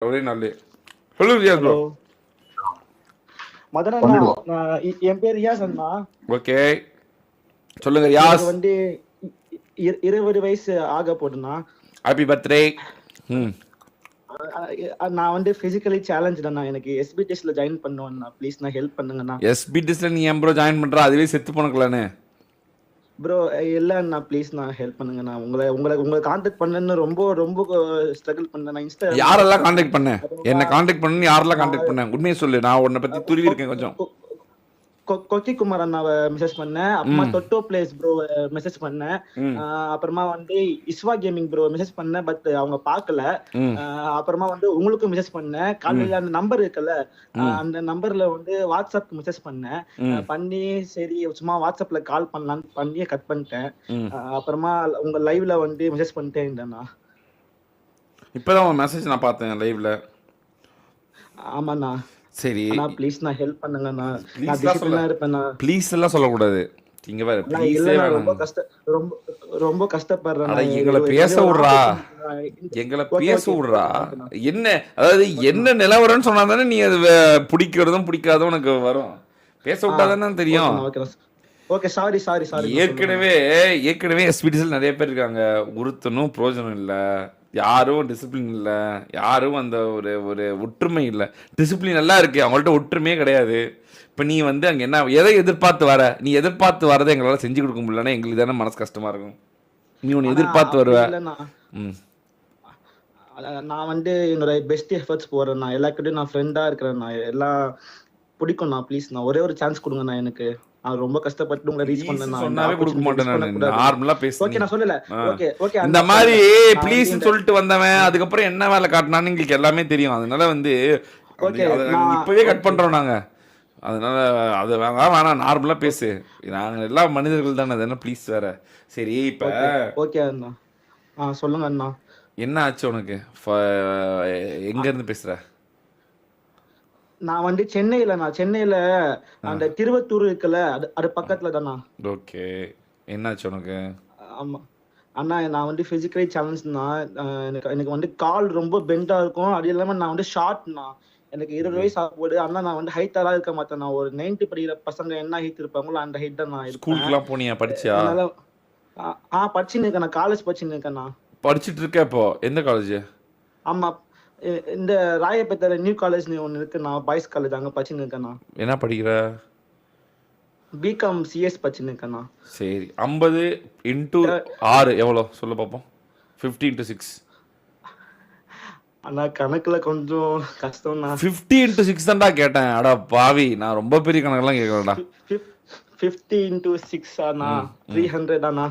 ஒரே நாள் சொல்லுங்க ரியாஸ் ப்ரோ. ஹலோ மதன் அண்ணா, என் பேர் ரியாஸ் அண்ணா. ஓகே சொல்லுங்க எனக்கு ரியாஸ். வந்து 20 வயசு ஆக போகுதுண்ணா. Happy birthday. நான் வந்து பிசிக்கலி சேலஞ்சுண்ணா. எனக்கு எஸ்பிடிஎஸ்ல ஜாயின் பண்ணுவேண்ணா. ப்ளீஸ் நான் ஹெல்ப் பண்ணுங்கண்ணா. எஸ்பிடிஎஸ்ல நீ ஏன் ப்ரோ ஜாயின் பண்ற? அதுவே செத்து போனக்கலானே ப்ரோ. இல்லண்ணா, ப்ளீஸ் நான் ஹெல்ப் பண்ணுங்கண்ணா. உங்களை கான்டாக்ட் பண்ணேன்னு ரொம்ப ரொம்ப ஸ்ட்ரகிள் பண்ணேன். இன்ஸ்டாகிராம் யாரெல்லாம் காண்டாக்ட் பண்ண? என்ன காண்டாக்ட் பண்ணு, யாரெல்லாம் நான் காண்டாக்ட் பண்ண? உண்மையை சொல்லு, நான் உன்னை பத்தி துருவி இருக்கேன் கொஞ்சம். கொக்கி குமார் அண்ணாவை மெசேஜ் பண்ணேன். அப்புறமா டொட்டோ பிளேஸ் ப்ரோ மெசேஜ் பண்ணேன். அப்புறமா வந்து இஸ்வா கேமிங் ப்ரோ மெசேஜ் பண்ணேன். பட் அவங்க பார்க்கல. அப்புறமா வந்து உங்களுக்கும் மெசேஜ் பண்ணேன். காலையில அந்த நம்பர் இருக்குல்ல, அந்த நம்பர்ல வந்து வாட்ஸ்அப்க்கு மெசேஜ் பண்ணேன். பண்ணி சரி சும்மா வாட்ஸ்அப்ல கால் பண்ணலான்னு பண்ணி கட் பண்ணிட்டேன். அப்புறமா உங்க லைவ்ல வந்து மெசேஜ் பண்ணிட்டே இருந்தேண்ணா. இப்பதான் உன் மெசேஜ் நான் பார்த்தேன் லைவ்ல. ஆமாண்ணா. சரி ப்ளீஸ் நான் ஹெல்ப் பண்ணுங்கண்ணா. நான் டிசிப்ளினா இருப்பேன்னா. ப்ளீஸ் எல்லாம் சொல்லக்கூடாது. இங்க வேற ப்ளீஸே வேணாம். ரொம்ப கஷ்டப்படுறேன். எங்களை பேச விடுறா, எங்களை பேச விடுறா. என்ன அதாவது என்ன நிலவரம்னு சொன்னா தானே நீ அது பிடிக்கிறதும் பிடிக்காதும் உனக்கு வரும். பேச விட்டாதானே தெரியும். Okay sorry. ஏற்கனவே எஸ்பிடிஎஸ்ல நிறைய பேர் இருக்காங்க. ஒருத்தனும் பிரயோஜனம் இல்லை, யாரும் டிசிப்ளின் இல்லை, யாரும் அந்த ஒரு ஒரு ஒற்றுமை இல்லை. டிசிப்ளின் எல்லாம் இருக்கு, அவங்கள்ட்ட ஒற்றுமையே கிடையாது. இப்போ நீ வந்து அங்கே என்ன எதை எதிர்பார்த்து வர? நீ எதிர்பார்த்து வரதை எங்களால் செஞ்சு கொடுக்க முடியலன்னா எங்களுக்கு தானே மனசு கஷ்டமா இருக்கும். நீ ஒன்று எதிர்பார்த்து வருவ. நான் வந்து என்னோட பெஸ்ட் எஃபர்ட்ஸ் போடுறேன். நான் எல்லாருக்கிட்டையும் நான் ஃப்ரெண்டா இருக்கிறேன். நான் எல்லாம் பிடிக்கும். நான் ப்ளீஸ் நான் ஒரே ஒரு சான்ஸ் கொடுங்க. நான் எனக்கு நான் ரொம்ப கஷ்டப்பட்டு உங்களை ரீச் பண்ணேன். சொன்னாவே கொடுக்க மாட்டேன். நான் நார்மலா பேசுறேன். ஓகே நான் சொல்லல. ஓகே இந்த மாதிரி ப்ளீஸ் சொல்லிட்டு வந்தவன் அதுக்கப்புறம் என்ன வேலை காட்டினான்னு எங்களுக்கு எல்லாமே தெரியும். அதனால வந்து இப்பவே கட் பண்றோம் நாங்க. அதனால அது வேணாம், நார்மலா பேசு. நாங்க எல்லா மனிதர்கள் தானே, அது என்ன ப்ளீஸ் வேற. சரி இப்ப ஓகே அண்ணா. சொல்லுங்க அண்ணா. என்ன ஆச்சு உனக்கு? எங்க இருந்து பேசுற? நான் வந்து சென்னையில அந்த திருவத்தூர் இருக்குல்ல, அது பக்கத்துல தானா. ஓகே என்னாச்சு உனக்கு? ஆமா அண்ணா, நான் வந்து பிசிக்கலி சேலஞ்ச்னா. எனக்கு வந்து கால் ரொம்ப பெண்டா இருக்கும். அது இல்லாம நான் வந்து ஷார்ட்னா. எனக்கு 20 வயசு ஆகுது. ஆனா நான் வந்து ஹைட்டாலாம் இருக்க மாட்டேன். நான் ஒரு 90 படிக்கிற பசங்க என்ன ஹைட் இருப்பாங்களோ அந்த ஹைட் தான் நான் இருப்பேன். ஸ்கூலுக்குலாம் போனியா? படிச்சியா? படிச்சுன்னு இருக்கேன். நான் காலேஜ் படிச்சுன்னு இருக்கேன். படிச்சுட்டு இருக்க இப்போ? எந்த காலேஜ்? ஆமா, இந்த ராயப்பேட்டையில நியூ காலேஜ் ஒன்று இருக்கு. நான் பாய்ஸ் காலேஜ் அங்கே படிச்சுன்னு இருக்கேண்ணா. என்ன படிக்கிற? பிகாம் சிஎஸ் படிச்சுன்னு இருக்கேண்ணா. சரி 50 × 6 எவ்வளோ சொல்லு பார்ப்போம். 50 × 6. அண்ணா கணக்குல கொஞ்சம் கஷ்டம்ண்ணா. 50 × 6 தான்டா கேட்டேன். அடா பாவி, நான் ரொம்ப பெரிய கணக்கெல்லாம் கேட்கலடா. 50 × 6 அண்ணா 300 அண்ணா.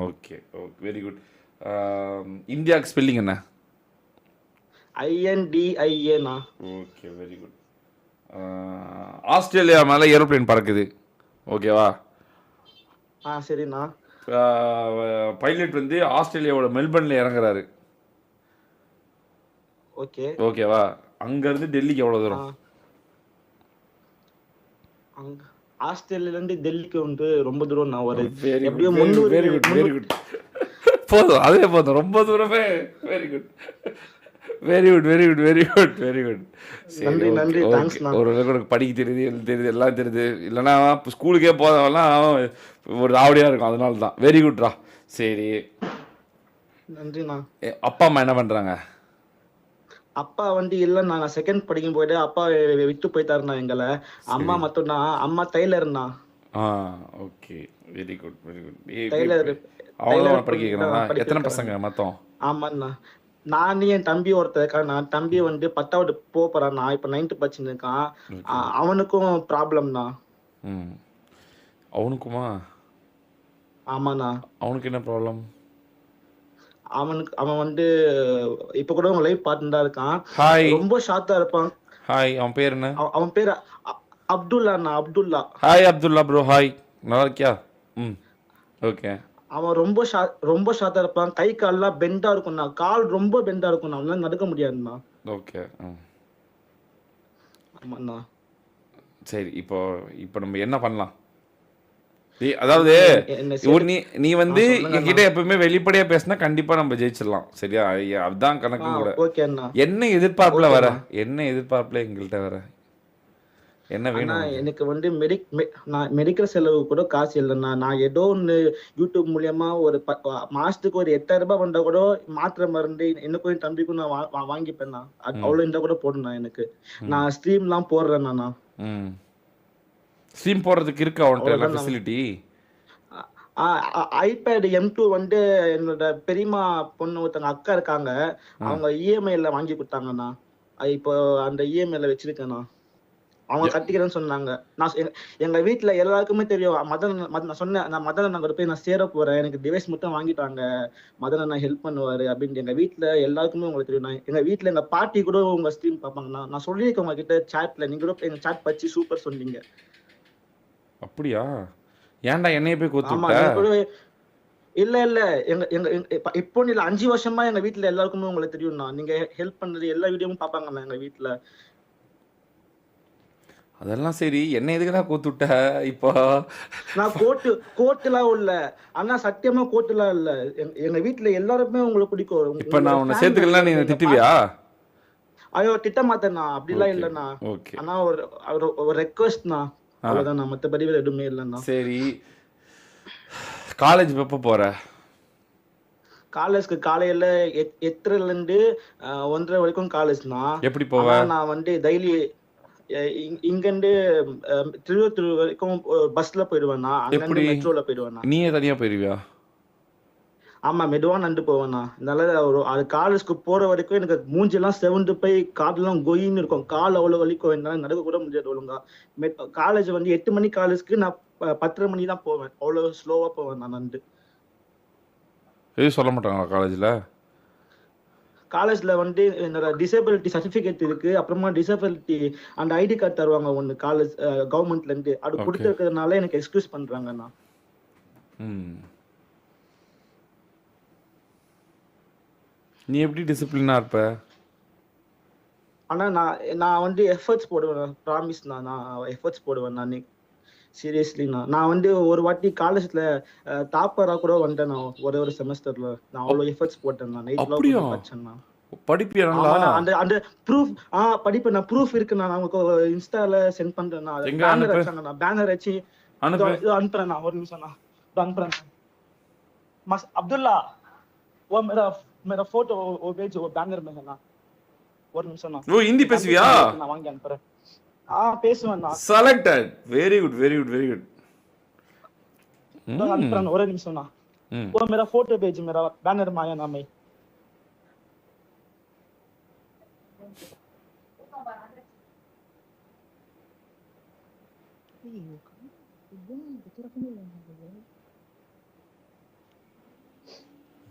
Okay very good. இந்தியாவுக்கு ஸ்பெல்லிங் என்ன? INDIA. Okay very good. Australia மேலே ஏரோப்ளேன் பறக்குது, ஓகேவா? சரிண்ணா. பைலட் வந்து ஆஸ்திரேலியாவோட மெல்பர்ன்ல இறங்குறாரு, ஓகேவா? அங்கேருந்து டெல்லிக்கு எவ்வளோ தூரம்? ஆஸ்திரேலியால இருந்து டெல்லிக்கு வந்து ரொம்ப தூரம். நான் ஒரு எப்படியோ 300. Very good very good. போதும், அதே போதும். ரொம்ப தூரமே. Very good very good very good very good very good. நன்றி நன்றி, தேங்க்ஸ். ஒரு படிக்க தெரியுது, தெரியுது, எல்லாம் தெரியுது. இல்லைன்னா ஸ்கூலுக்கே போதவெல்லாம் ஒரு ஆவடியாக இருக்கும். அதனால தான். வெரி குட்ரா. சரி நன்றிண்ணா. அப்பா அம்மா என்ன பண்ணுறாங்க? அப்பா வந்து இல்லைண்ணா, நான் செகண்ட் படிக்கும் போயிட்டு அப்பா விட்டு போயிட்டாருண்ணா எங்களை. அம்மா மட்டும்தான். அம்மா டைலர்ண்ணா. Okay very good very good. Tailor அவ்வளோ படிக்க வைக்கிறாங்களா? எத்தனை பசங்க மொத்தம்? ஆமாண்ணா, நானே என் தம்பி ஒருத்தர் இருக்கான். நான் தம்பி வந்து 10வது போறான். நான் இப்ப 9th படிச்சுன்னு இருக்கான். அவனுக்கும் ப்ராப்ளம்ண்ணா. அவனுக்குமா? ஆமாண்ணா. அவனுக்கு என்ன ப்ராப்ளம்? அவன் வந்து இப்ப கூட உங்க லைவ் பார்த்துட்டு தான் இருக்கான். ஹாய். ரொம்ப ஷார்ட்டா இருப்பான். ஹாய். அவன் பேர் என்ன? அவன் பேர் அப்துல்லாண்ணா. Abdullah. Hi Abdullah bro. Hi, நல்லா இருக்கியா? ஓகே. அவன் ரொம்ப ஷார்ட்டா இருப்பான். கை கால்லாம் பெண்டா இருக்கும்ண்ணா. கால் ரொம்ப பெண்டா இருக்கும்ண்ணா. அவனால நடக்க முடியாதுண்ணா. ஓகே. ஆமாண்ணா. சரி இப்போ நம்ம என்ன பண்ணலாம்? அதாவது என்ன நீ சேர்த்து நீ வந்து சொல்லுங்க அண்ணா. என்கிட்ட எப்பவுமே வெளிப்படையா பேசினா கண்டிப்பா நம்ம ஜெயிச்சிடலாம் சரியா? அதுதான் கணக்கும் கூட. ஓகே அண்ணா. என்ன எதிர்பார்ப்புல ஓகே வர? அண்ணா. என்ன எதிர்பார்ப்புல எங்கள்கிட்ட வர? என்ன அண்ணா வேணும் உனக்கு? எனக்கு வந்து நான் மெடிக்கல் செலவு கூட காசு இல்லைண்ணா. நான் ஏதோ ஒண்ணு யூடியூப் மூலியமா ஒரு மாசத்துக்கு ஒரு 8,000 வந்தா கூட மாத்திரை மருந்து எனக்கும் என் தம்பிக்கும் நான் வாங்கிப்பேண்ணா. ம் அவ்வளவு இருந்தா கூட போடுண்ணா எனக்கு. ம் நான் ஸ்ட்ரீம் எல்லாம் போடுறேண்ணா நான். ம் ஸ்ட்ரீம் போடுறதுக்கு இருக்கா உன்கிட்ட எல்லா அவ்வளவுதான். ஃபெசிலிட்டி? ஐபேட் M2 வந்து என்னோட பெரியம்மா பொண்ணு ஒருத்தங்க அக்கா இருக்காங்க. அவங்க இஎம்ஐல வாங்கி கொடுத்தாங்கண்ணா. இப்போ அந்த இஎம்ஐல வச்சிருக்கேண்ணா. அவங்க கட்டிக்கிறேன்னு சொன்னாங்க. எங்க வீட்டுல எல்லாருக்குமே தெரியும். நான் சொன்னேன், நான் மதன் அண்ணா கூட போய் நான் சேர போறேன், எனக்கு டிவைஸ் மட்டும் வாங்கிட்டாங்க, மதன் அண்ணா ஹெல்ப் பண்ணுவாரு அப்படின்னு. எங்க வீட்டுல எல்லாருக்குமே உங்களுக்கு தெரியும். எங்க வீட்டுல எங்க பாட்டி கூட உங்க ஸ்ட்ரீம் பார்ப்பாங்கண்ணா. நான் சொல்லியிருக்கேன் உங்ககிட்ட சாட்ல, நீங்க கூட எங்க சாட் பச்சு சூப்பர் சொன்னீங்க. அப்படியா? ஏன்டா என்னைய போய் கோத்து ஆமா, விட்ட? நீங்க கூட இல்ல இல்ல எங்க எங்க இப்போ இல்ல 5 வருஷமா எங்க வீட்டுல எல்லாருக்குமே உங்களுக்கு தெரியும்ண்ணா. நீங்க ஹெல்ப் பண்ணது எல்லா வீடியோவும் பாப்பாங்கண்ணா எங்க வீட்டுல. அதெல்லாம் சரி, என்ன எதுக்குடா கோத்து விட்ட இப்போ? நான் கோட்டுலாம் இல்ல அண்ணா, சத்தியமா கோட்டுலாம் இல்ல. எங்க வீட்டுல எல்லாருமே உங்களுக்கு பிடிக்கும். இப்போ நான் உன்னை சேர்த்துக்கலாம், நீ என்னை திட்டுவியா? ஐயோ, திட்ட மாட்டேண்ணா, அப்படிலாம் இல்லண்ணா. ஓகே. ஆனா ஒரு ரெக்வஸ்ட்ண்ணா, அவ்வளவுதாண்ணா. மத்தபடி வேற எதுவுமே இல்லைண்ணா. சரி, காலேஜ் எப்போ போற? காலேஜ்க்கு காலையில 8:30ல இருந்து 1:30 வரைக்கும் காலேஜ்ண்ணா. எப்படி போவ? ஆனா நான் வந்து டெய்லி இங்கிருந்து திருவத்தூர் வரைக்கும் பஸ்ல போயிடுவேண்ணா. எப்படி? அங்கிருந்து மெட்ரோல போயிடுவேண்ணா. நீயே தனியா போயிருவியா? ஆமா, மெதுவா நடந்து போவேண்ணா. அதனால அது காலேஜ்க்கு போற வரைக்கும் எனக்கு மூஞ்செல்லாம் செவந்து போய் காலெல்லாம் கொயின்னு இருக்கும். கால் அவ்வளவு வலிக்கும். என்னால நடக்க கூட முடியாது ஒழுங்கா. காலேஜ் வந்து 8 மணி காலேஜ்க்கு நான் 10:30 மணி தான் போவேன். அவ்வளவு ஸ்லோவா போவேன் நான் நடந்து. எதுவும் சொல்ல மாட்டாங்களா காலேஜில்? காலேஜ்ல வந்து என்னோட டிசபிலிட்டி சர்டிபிகேட் இருக்கு. அப்புறமா டிசபிலிட்டி அந்த ஐடி கார்டு தருவாங்க ஒண்ணு காலேஜ் கவர்மெண்ட்ல இருந்து. அது கொடுத்துருக்கிறதுனால எனக்கு எக்ஸ்கியூஸ் பண்றாங்கண்ணா. நீ எப்படி டிசிப்ளினா இருப்ப? ஆனா நான் வந்து எஃபர்ட்ஸ் போடுவேன். ப்ராமிஸ்ண்ணா, நான் எஃபர்ட்ஸ் போடுவேன். நான் சீரியஸ்லிண்ணா, நான் வந்து ஒரு வாட்டி காலேஜ்ல டாப்பரா கூட வந்தேன். நான் ஒரு செமஸ்டர்ல நான் அவ்வளவு எஃபர்ட்ஸ் போட்டேன். நான் அப்படியா? படிச்சேன்னா படிப்பியா நல்லா? அந்த அந்த ப்ரூஃப் படிப்பேன் நான். ப்ரூஃப் இருக்கு. நான் உங்களுக்கு இன்ஸ்டால சென்ட் பண்றேன். எங்க பேனர் அனுப்பு? வச்சாங்க. பேனர் வச்சு அனுப்பு. இது அனுப்புறேன். ஒரு நிமிஷம் நான் அனுப்புறேன். மஸ் அப்துல்லா वो मेरा फोटो वो भेजो, वो बैनर में है ना. ஒரு நிமிஷம் நான். ஓ, ஹிந்தி பேசுவியா? நான் வாங்கி அனுப்புறேன். பேசுவேன் நான். Selected. Very good, very good, very good. அனுப்புறேன். ஒரு நிமிஷம் நான். वो मेरा फोटो भेज, मेरा बैनर माया नाम है.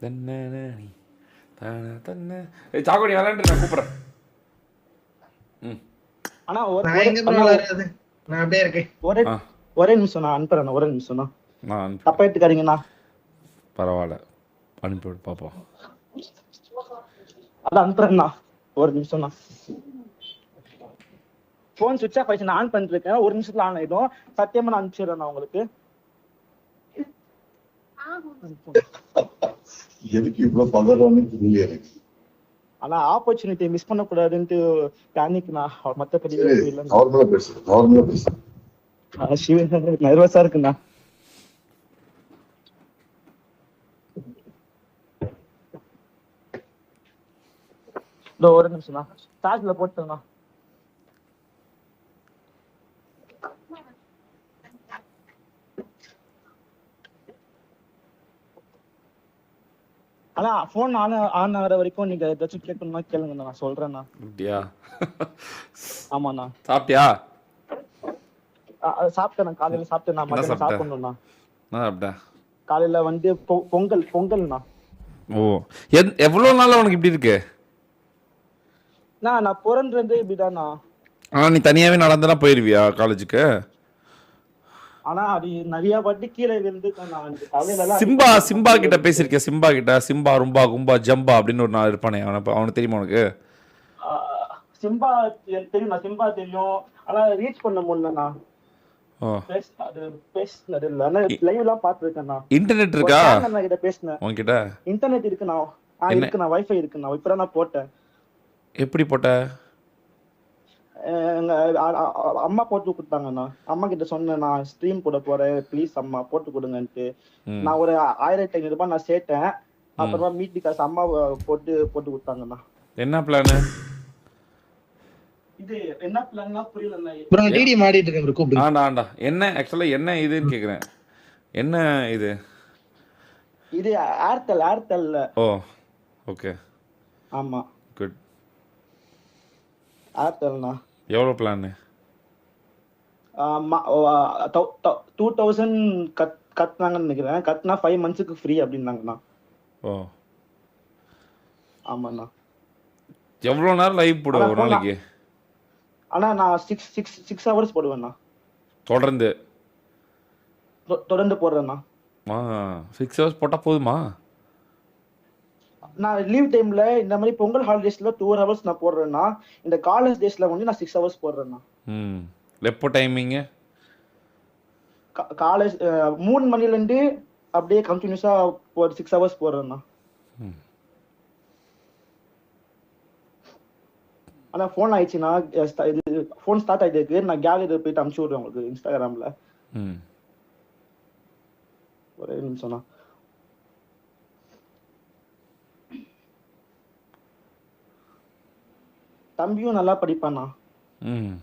தன்னனி தான தன்ன. ஏய் சாக்கோடி விளையாண்டு நான் கூப்பிடுறேன். ஆனா நான் எங்க ப்ரோ விளையாடுறது? நான் அப்படியே இருக்கேன். ஒரே நிமிஷம் நான் அனுப்புறேன். ஒரு நிமிஷம் நான். நான் தப்பா எடுத்துக்காதீங்கண்ணா. பரவாயில்ல, அனுப்பிவிடு பாப்போம். அதான் அனுப்புறேண்ணா. ஒரு நிமிஷம் நான். போன் சுவிட்ச் ஆஃப் ஆயிடுச்சு. நான் ஆன் பண்ணிட்டு இருக்கேன். ஒரு நிமிஷத்துல ஆன் ஆயிடும். சத்தியமா நான் அனுப்பிச்சிடுறேன் உங்களுக்கு. எதுக்கு இவ்வளவு பதறான்னு தெரியல எனக்கு. ஆனா ஆப்பர்ச்சுனிட்டி மிஸ் பண்ண கூடாதுன்னு பேனிக். நான் மத்தபடி இல்ல. நார்மலா பேசுறேன், நார்மலா பேசுறேன். நர்வஸா இருக்குண்ணா. ஒரு நிமிஷம் தான். சார்ஜ்ல போட்டுண்ணா. ஆனா போன் ஆன் ஆகிற வரைக்கும் நீங்க ஏதாச்சும் கேட்கணும்னா கேளுங்க, நான் சொல்றேண்ணா. அப்படியா? ஆமாண்ணா. சாப்பிட்டியா? சாப்பிட்டேன். காலையில சாப்பிட்டேன். நான் மத்தியானம் சாப்பிடணும்ண்ணா. நான் சாப்பிட்டேன். காலையில வந்து பொங்கல்ண்ணா. ஓ, எவ்வளவு நாள் உனக்கு இப்படி இருக்கு? நான் பிறந்தது இப்படிதாண்ணா. நீ தனியாவே நடந்தெல்லாம் போயிருவியா காலேஜுக்கு? ஆனா அது நிறைய வாட்டி கீழே விழுந்து சிம்பா கிட்ட பேசிருக்கேன். சிம்பா கிட்ட சிம்பா ரும்பா கும்பா ஜம்பா அப்படின்னு ஒரு நாள் இருப்பானே, அவனுக்கு தெரியுமா உனக்கு? சிம்பா தெரியும். சிம்பா தெரியும். ஆனா ரீச் பண்ண முடியலண்ணா. ஓ அது பேசுனது இல்ல. ஆனா லைவ்லாம் பார்த்திருக்கேண்ணா. இன்டர்நெட் ஒரு இருக்கா ஃபேன் அண்ணா கிட்ட பேசினேன். உன்கிட்ட? இன்டர்நெட் இருக்குண்ணா. என்ன இருக்குண்ணா. வைஃபை இருக்குண்ணா. இப்பதான் நான் போட்டேன். எப்படி போட்ட? எங்க அம்மா போட்டு கொடுத்தாங்கண்ணா. அம்மா கிட்ட சொன்னேன், நான் ஸ்ட்ரீம் போட போறேன், ப்ளீஸ் அம்மா போட்டு கொடுங்கன்ட்டு. ம் நான் ஒரு 1500 நான் சேர்த்தேன். ம் அப்புறமா மீட்டி காசு அம்மா போட்டு போட்டு கொடுத்தாங்கண்ணா. என்ன பிளானு? இது என்ன பிளான்னா புரியலண்ணா. ப்ரோ டிடி மாடிட்டு இருக்கேன் ப்ரோ, கூப்பிடுங்க. ஆண்டா என்ன ஆக்சுவலாக என்ன இதுன்னு கேட்குறேன். என்ன இது? இது ஏர்டெல்ல. ஓ ஓகே ஆமா, குட். ஏர்டெல்ண்ணா. எவ்வளோ பிளானு? 2000 கட்டினாங்கன்னு நினைக்கிறேன். கட்டினா 5 monthsக்கு ஃப்ரீ அப்படின்னாங்கண்ணா. ஓ ஆமாண்ணா. எவ்வளோ நேரம் லைவ் போடுவ ஆனா ஒரு நாளைக்கு? ஆனா நான் 6 hours போடுவேண்ணா. தொடர்ந்து தொடர்ந்து போடுறேண்ணா. 6 hours போட்டால் போதுமா? நான் லீவ் டைம்ல இந்த மாதிரி பொங்கல் ஹாலிடேஸ்ல 2 hours நான் போடுறேன்னா, இந்த காலேஜ் டேஸ்ல வந்து நான் 6 hours போடுறேன்னா. ம் எப்போ டைமிங்கு? காலேஜ் 3 மணில இருந்து அப்படியே கண்டினியூஸா 6 hours போடுறேன்னா. ம் ஆனா ஃபோன் ஆயிடுச்சுன்னா, இது ஃபோன் ஸ்டார்ட் ஆயிட்டு இருக்கு. நான் கேலரியில போயிட்டு அனுப்பிச்சு விடுறேன் உங்களுக்கு இன்ஸ்டாகிராம்ல. ம் ஒரே நிமிஷம்ண்ணா. தம்பியும் நல்லா படிப்பாண்ணா. ம்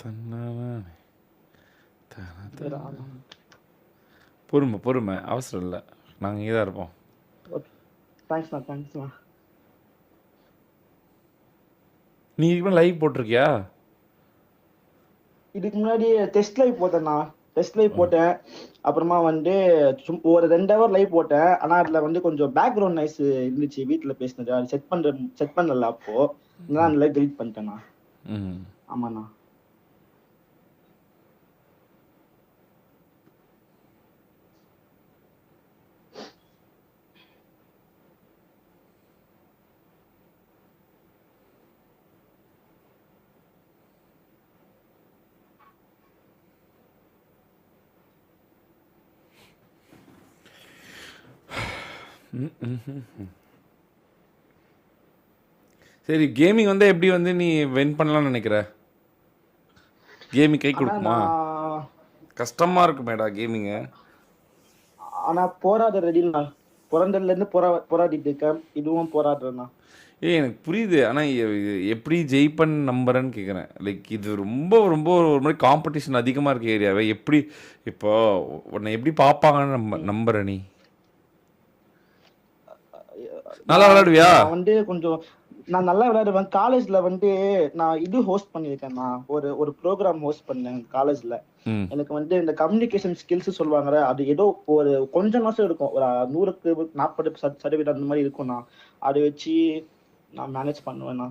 தன்னானே பொறுமை பொறுமை, அவசரம் இல்லை, நாங்கள் இங்கே தான் இருப்போம். ஓகே, தேங்க்ஸ்ண்ணா. தேங்க்ஸ்ண்ணா. நீ இதுக்கு லைவ் போட்டிருக்கியா? இதுக்கு முன்னாடி டெஸ்ட் லைவ் போட்டேண்ணா. டெஸ்ட் லைவ் போட்டேன். அப்புறமா வந்து ஒரு 2 hour லைவ் போட்டேன். ஆனா அதுல வந்து கொஞ்சம் பேக்ரவுண்ட் நாய்ஸ் இருந்துச்சு. வீட்டுல பேசினது அது செட் பண்ணல. அப்போ நான் லைவ் டெலிட் பண்ணிட்டேண்ணா. ம் ஆமாண்ணா. சரி, கேமிங் வந்து எப்படி வந்து நீ வின் பண்ணலாம்னு நினைக்கிற? கேமிங் கை ஆனா கொடுக்குமா? நான் கஷ்டமா இருக்குமேடா கேமிங்கு. ஆனா போராட ரெடிண்ணா. பிறந்ததுல இருந்து போராடிட்டு இருக்கேன். இதுவும் போராடுறேண்ணா. எனக்கு புரியுது, ஆனால் எப்படி ஜெயிப்பன் நம்புறேன்னு கேட்குறேன். லைக் இது ரொம்ப ரொம்ப ஒரு மாதிரி காம்படிஷன் அதிகமாக இருக்க ஏரியாவே. எப்படி இப்போ உன்னை எப்படி பார்ப்பாங்கன்னு நம்புற நீ? நல்லா விளையாடுவியா? நான் வந்து கொஞ்சம் நான் நல்லா விளையாடுவேன். காலேஜ்ல வந்து நான் இது ஹோஸ்ட் பண்ணியிருக்கேன். நான் ஒரு ப்ரோக்ராம் ஹோஸ்ட் பண்ணேன் காலேஜ்ல. ம் எனக்கு வந்து இந்த கம்யூனிகேஷன் ஸ்கில்ஸ் சொல்லுவாங்கல்ல, அது ஏதோ ஒரு கொஞ்சம் மாசம் இருக்கும். ஒரு 100க்கு 40% அந்த மாதிரி இருக்கும். நான் அதை வச்சு நான் மேனேஜ் பண்ணுவேண்ணா.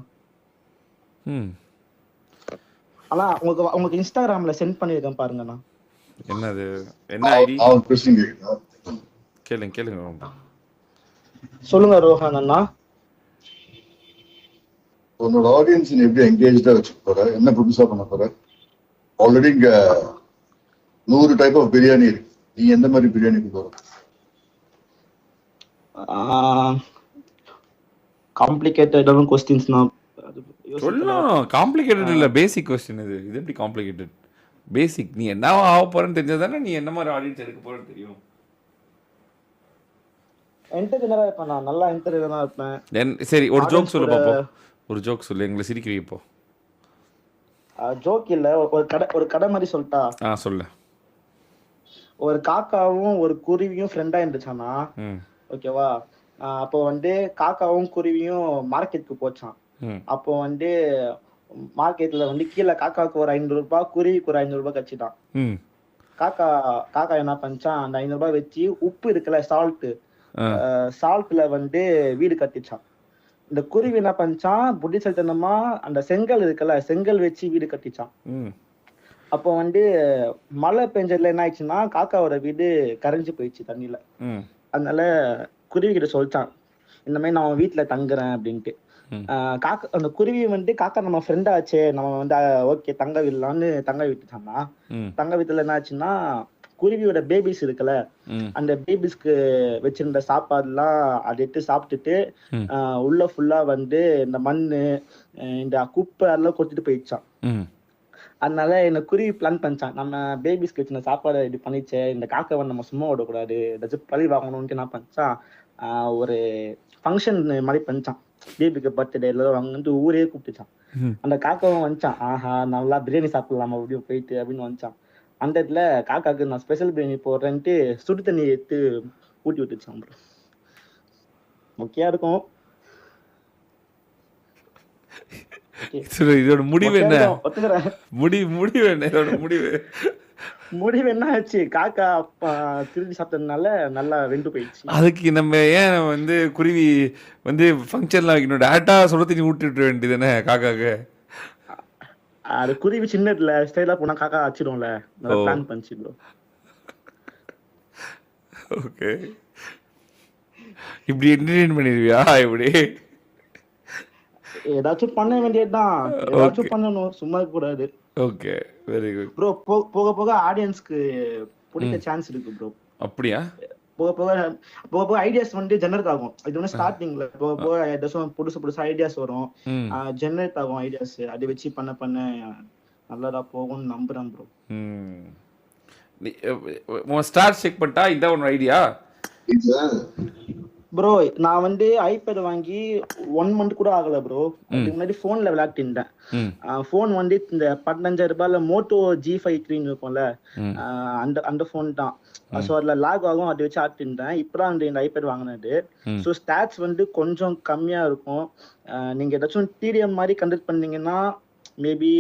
ம் ஆனா உங்களுக்கு இன்ஸ்டாகிராம்ல சென்ட் பண்ணியிருக்கேன் பாருங்கண்ணா. என்னது? என்ன ஐடி? அவன் கொஸ்டின் கேக்குதா? கேளுங்க கேளுங்க. சொல்லுங்க ரோஹன் அண்ணா. உன்னோட ஆடியன்ஸ் நீ எப்படி என்கேஜா வச்சுக்க போற? என்ன புதுசா பண்ண போற? ஆல்ரெடி இங்க 100 டைப் ஆஃப் பிரியாணி இருக்கு. நீ எந்த மாதிரி பிரியாணி போற? காம்ப்ளிகேட்டடான கொஸ்டின்ஸ் நான் சொல்லணும். காம்ப்ளிகேட்டட் இல்லை, பேசிக் கொஸ்டின் இது. இது எப்படி காம்ப்ளிகேட்டட்? பேசிக். நீ என்ன ஆக போறேன்னு தெரிஞ்சது தானே நீ என்ன மாதிரி ஆடியன்ஸ் எடுக்க போறேன்னு தெரியும். என்டர்டெய்னரா இருப்பேன். நான் நல்லா என்டர்டெய்னரா இருப்பேன். சரி, ஒரு ஜோக் சொல்லு பாப்போம். ஒரு ஜோக் சொல்லு, எங்களை சிரிக்க வைப்போ. ஜோக் இல்ல, ஒரு கதை மாதிரி சொல்லிட்டா? சொல்லு. ஒரு காக்காவும் ஒரு குருவியும் ஃப்ரெண்டா இருந்துச்சானா. ம் ஓகேவா? அப்போ வந்து காக்காவும் குருவியும் மார்க்கெட்டுக்கு போச்சான். ம் அப்போ வந்து மார்க்கெட்ல வந்து கீழே காக்காவுக்கு ஒரு 500 ரூபாய், குருவிக்கு ஒரு 500 ரூபாய் கட்சிட்டான். ம் காக்கா என்ன பண்ணிச்சான், அந்த 500 ரூபாய் வச்சு உப்பு இருக்குல்ல, சால்ட்ல வந்து வீடு கட்டிச்சான். இந்த குருவி என்ன பண்ணிச்சான், புத்திசாலித்தனமா அந்த செங்கல் இருக்குல்ல, செங்கல் வச்சு வீடு கட்டிச்சான். ம் அப்போ வந்து மழை பெஞ்சதுல என்ன ஆயிடுச்சுன்னா, காக்காவோட வீடு கரைஞ்சு போயிடுச்சு தண்ணியில. ம் அதனால குருவி கிட்ட சொல்லிட்டான், இந்த மாதிரி நான் வீட்டுல தங்குறேன் அப்படின்ட்டு. காக்கா அந்த குருவி வந்து காக்கா நம்ம ஃப்ரெண்ட் ஆச்சே, நம்ம வந்து ஓகே தங்க விடலான்னு தங்க விட்டுட்டான்னா, தங்க விட்டுல என்ன ஆச்சுன்னா குருவியோட பேபிஸ் இருக்குல்ல, அந்த பேபிஸ்க்கு வச்சிருந்த சாப்பாடுலாம் அதை எடுத்து சாப்பிட்டுட்டு உள்ள ஃபுல்லா வந்து இந்த மண்ணு இந்த குப்பை எல்லாம் கொட்டிட்டு போயிடுச்சான். அதனால என்ன குருவி பிளான் பண்ணிச்சான், நம்ம பேபிஸ்க்கு வச்சிருந்த சாப்பாடு இது பண்ணிச்சே, இந்த காக்காவை நம்ம சும்மா விடக்கூடாது, ஏதாச்சும் பழி வாங்கணும்னு என்ன பண்ணிச்சான், ஒரு ஃபங்க்ஷன் மாதிரி பண்ணிச்சான். பேபிக்கு பர்த்டே எல்லாம் வந்து ஊரே கூப்பிட்டுச்சான். அந்த காக்காவும் வந்துச்சான், ஆஹா நல்லா பிரியாணி சாப்பிடலாமா அப்படியே போயிட்டு அப்படின்னு வந்துச்சான். அந்த இடத்துல காக்காக்கு நான் ஸ்பெஷல் பிரியாணி போடுறேன்ட்டு சுடு தண்ணி எடுத்து ஊட்டி விட்டுச்சான் ப்ரோ. முக்கியா இருக்கும். இதோட முடிவு என்ன? ஒத்துக்கிறேன். முடிவு என்ன? இதோட முடிவு என்ன ஆச்சு, காக்கா திருடி சாப்பிட்டதுனால நல்லா வெந்து போயிடுச்சு. அதுக்கு நம்ம ஏன் வந்து குருவி வந்து ஃபங்க்ஷன்ல வைக்கணும், டேட்டா சொல்ல தண்ணி ஊட்டி விட வேண்டியதுதானே காக்காக்கு? அது குருவி சின்னதுல ஸ்டைலா போனா காக்கா அடிச்சிடும்ல, பிளான் பண்ணிச்சு ப்ரோ. ஓகே, இப்படி என்டர்டெயின் பண்ணிடுவியா? இப்படி ஏதாச்சும் பண்ண வேண்டியதுதான், ஏதாச்சும் பண்ணணும், சும்மா இருக்க கூடாது. Okay, very good bro. போக போக ஆடியன்ஸ்க்கு பிடிக்க சான்ஸ் இருக்கு ப்ரோ. அப்படியா? போக போக ஐடியாஸ் வந்து ஜெனரேட் ஆகும். இது வந்து ஸ்டார்டிங்ல போக போக ஏதாச்சும் புதுசு ஐடியாஸ் வரும், ஜெனரேட் ஆகும் ஐடியாஸ். அதை வச்சு பண்ண நல்லதா போகும்னு நம்புறேன் ப்ரோ. ஸ்டார் செக் பண்ணிட்டா இதான் ஒரு ஐடியா ப்ரோ. நான் வந்து ஐபேட் வாங்கி 1 month கூட ஆகல ப்ரோ. அதுக்கு முன்னாடி போன்ல விளையாட்டு இருந்தேன். போன் வந்து இந்த 15,000 ரூபாய்ல மோட்டோ G5 இருக்கும்ல, அந்த போன் தான். ஸோ அதுல லாக் ஆகும், அதை வச்சு ஆட்டு இருந்தேன். இப்பதான் இந்த ஐபேட் வாங்கினது. ஸோ ஸ்டாட்ஸ் வந்து கொஞ்சம் கம்மியா இருக்கும். நீங்க ஏதாச்சும் டிடிஎம் மாதிரி கண்டக்ட் பண்ணீங்கன்னா மேபி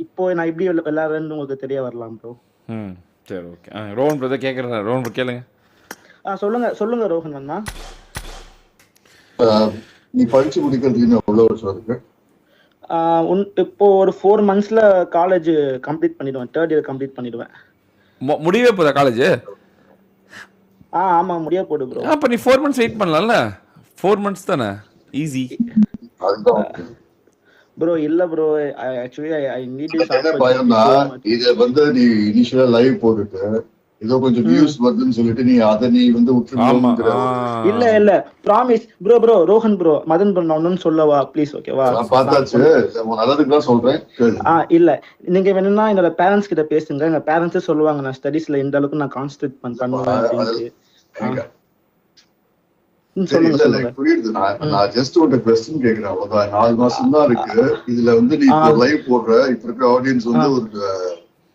இப்போ நான் எப்படி விளையாடுறேன்னு உங்களுக்கு தெரிய வரலாம் ப்ரோ. சரி, ஓகே. ரோஹன் பிரதர் கேட்குறேன். ரோஹன் கேளுங்க. சொல்லுங்க ரோஹன் அண்ணா. நீ படிச்சு முடிக்கிறதுக்கு எவ்வளவு வருஷம் இருக்கு? இப்போ ஒரு 4 monthsல காலேஜ் கம்ப்ளீட் பண்ணிடுவேன். 3rd year கம்ப்ளீட் பண்ணிடுவேன். முடியவே போதா காலேஜ்? ஆமா முடிய போடு ப்ரோ. அப்ப நீ 4 months வெயிட் பண்ணலாம்ல? 4 months தானே, ஈஸி. ப்ரோ இல்ல ப்ரோ, ஆக்சுவலி ஐ நீட் இத வந்து நீ இனிஷியலா லைவ் போட்டுட்டு ஏதோ கொஞ்சம் வியூஸ் வருதுன்னு சொல்லிட்டு நீ வந்து விட்டுருங்க. இல்ல promise bro. Rohan bro, Madan bro, நான் ஒன்னு சொல்லவா ப்ளீஸ்? ஓகேவா? பார்த்தாச்சு, நல்லதுக்கு தான் சொல்றேன். இல்ல நீங்க வேணும்னா என்னோட பேரண்ட்ஸ் கிட்ட பேசுங்க. எங்க பேரண்ட்ஸே சொல்லுவாங்க நான் ஸ்டடீஸ்ல இந்த அளவுக்கு நான் கான்சென்ட்ரேட் பண்ணுவேன் அப்படின்ட்டு. புரியுது. நான் ஜஸ்ட் ஒரு क्वेश्चन கேக்குறேன். அவ்வளவுதான். 4 மாசம் தான் இருக்கு. இதுல வந்து நீ லைவ் போடுற, இப்ப இருக்க ஆடியன்ஸ் வந்து ஒரு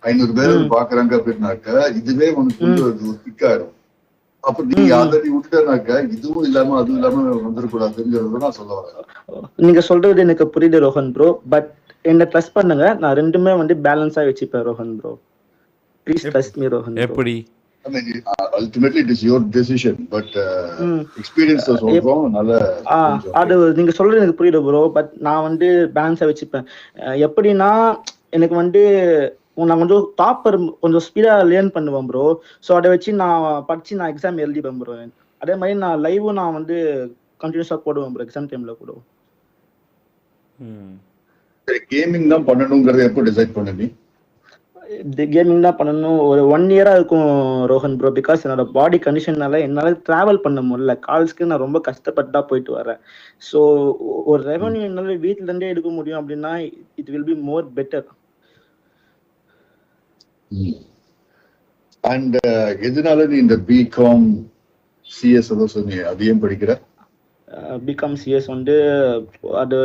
500 பேர் பாக்குறாங்க அப்படின்னாக்க இதுவே உனக்கு வந்து ஒரு கிக் ஆயிடும். அப்ப நீங்க ஆல்ரெடி விட்டுட்டாக்க இதுவும் இல்லாம அதுவும் இல்லாம வந்துடக்கூடாதுங்கிறத நான் சொல்ல வரேன். நீங்க சொல்றது எனக்கு புரியுது ரோஹன் ப்ரோ. பட் என்ன ட்ரஸ்ட் பண்ணுங்க, நான் ரெண்டுமே வந்து பேலன்ஸா வச்சுப்பேன் Rohan bro. Please trust me Rohan. எப்படி? I mean, ultimately it is your decision, but experience is also நல்ல. அது நீங்க சொல்றது எனக்கு புரியுது ப்ரோ. பட் நான் வந்து பேலன்ஸா வச்சுப்பேன். எப்படின்னா எனக்கு வந்து நான் கொஞ்சம் டாப்பர், கொஞ்சம் ஸ்பீடா லேர்ன் பண்ணுவேன் ப்ரோ. ஸோ அதை வச்சு நான் படிச்சு நான் எக்ஸாம் எழுதிப்பேன் ப்ரோ. அதே மாதிரி நான் லைவும் நான் வந்து கண்டினியூஸா போடுவேன் ப்ரோ எக்ஸாம் டைம்ல கூட. கேமிங் தான் பண்ணணுங்கிறத எப்போ டிசைட் பண்ணி? கேமிங் தான் பண்ணணும் ஒரு 1 year இருக்கும் ரோஹன் ப்ரோ. பிகாஸ் என்னோட பாடி கண்டிஷன்னால என்னால டிராவல் பண்ண முடியல. காலேஜ்க்கு நான் ரொம்ப கஷ்டப்பட்டு தான் போயிட்டு வரேன். ஸோ ஒரு ரெவன்யூ என்னால வீட்டுல இருந்தே எடுக்க முடியும் அப்படின்னா it will be more better. And எதனால நீ இந்த பிகாம் சிஎஸ் சொன்னீங்க, அதையும் படிக்கிற? பிகாம் சிஎஸ் வந்து அது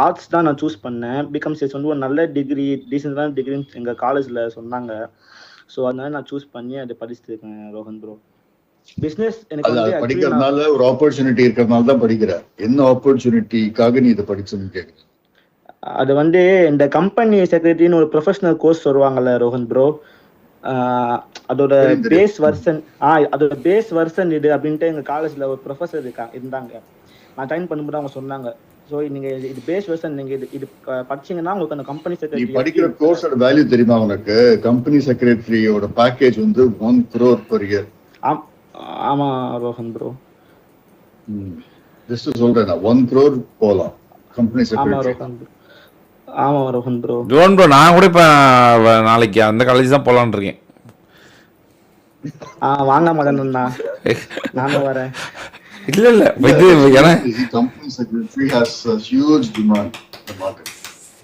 ஆர்ட்ஸ் தான் நான் சூஸ் பண்ணேன். பிகாம் சிஎஸ் வந்து ஒரு நல்ல டிகிரி, டீசென்டான டிகிரின்னு எங்கள் காலேஜில் சொன்னாங்க. ஸோ அதனால நான் சூஸ் பண்ணி அதை படிச்சுட்டு இருக்கேன் ரோஹன் ப்ரோ. பிஸ்னஸ் எனக்கு வந்து படிக்கிறதுனால ஒரு ஆப்பர்ச்சுனிட்டி இருக்கிறதுனால தான் படிக்கிற. என்ன ஆப்பர்ச்சுனிட்டிக்காக நீ இதை படிச்சுன்னு கேட்குறேன்? அது வந்து இந்த கம்பெனி செக்ரட்டரின்னு ஒரு ப்ரொஃபஷனல் கோர்ஸ் வருவாங்கல்ல ரோஹன் ப்ரோ, அதோட பேஸ் வெர்ஷன் இது அப்படின்ட்டு எங்க காலேஜ்ல ஒரு ப்ரொஃபசர் இருந்தாங்க. நான் ஜாயின் பண்ணும்போது அவங்க சொன்னாங்க, ஸோ நீங்க இது பேஸ் வெர்ஷன், நீங்க இது படிச்சீங்கன்னா உங்களுக்கு அந்த கம்பெனி செக்ரட்டரி படிக்கிற கோர்ஸோட வேல்யூ தெரியுமா உனக்கு? கம்பெனி செக்ரட்டரியோட பேக்கேஜ் வந்து 1 crore per year. ஆமா ரோஹன் ப்ரோ. ஜஸ்ட் சொல்றேன் 1 crore போலாம் கம்பெனி ஆமா செக்ரட்டரி. ரோஹன் bro. ஆமா ரோஹன் ப்ரோ. ஜோன் ப்ரோ நான் கூட இப்போ நாளைக்கு அந்த காலேஜ் தான் போகலான்னு இருக்கேன். வாங்க மதனண்ணா, நானும் வரேன். இல்ல இல்ல இது ஏன்னா company secretary has huge demand in the market.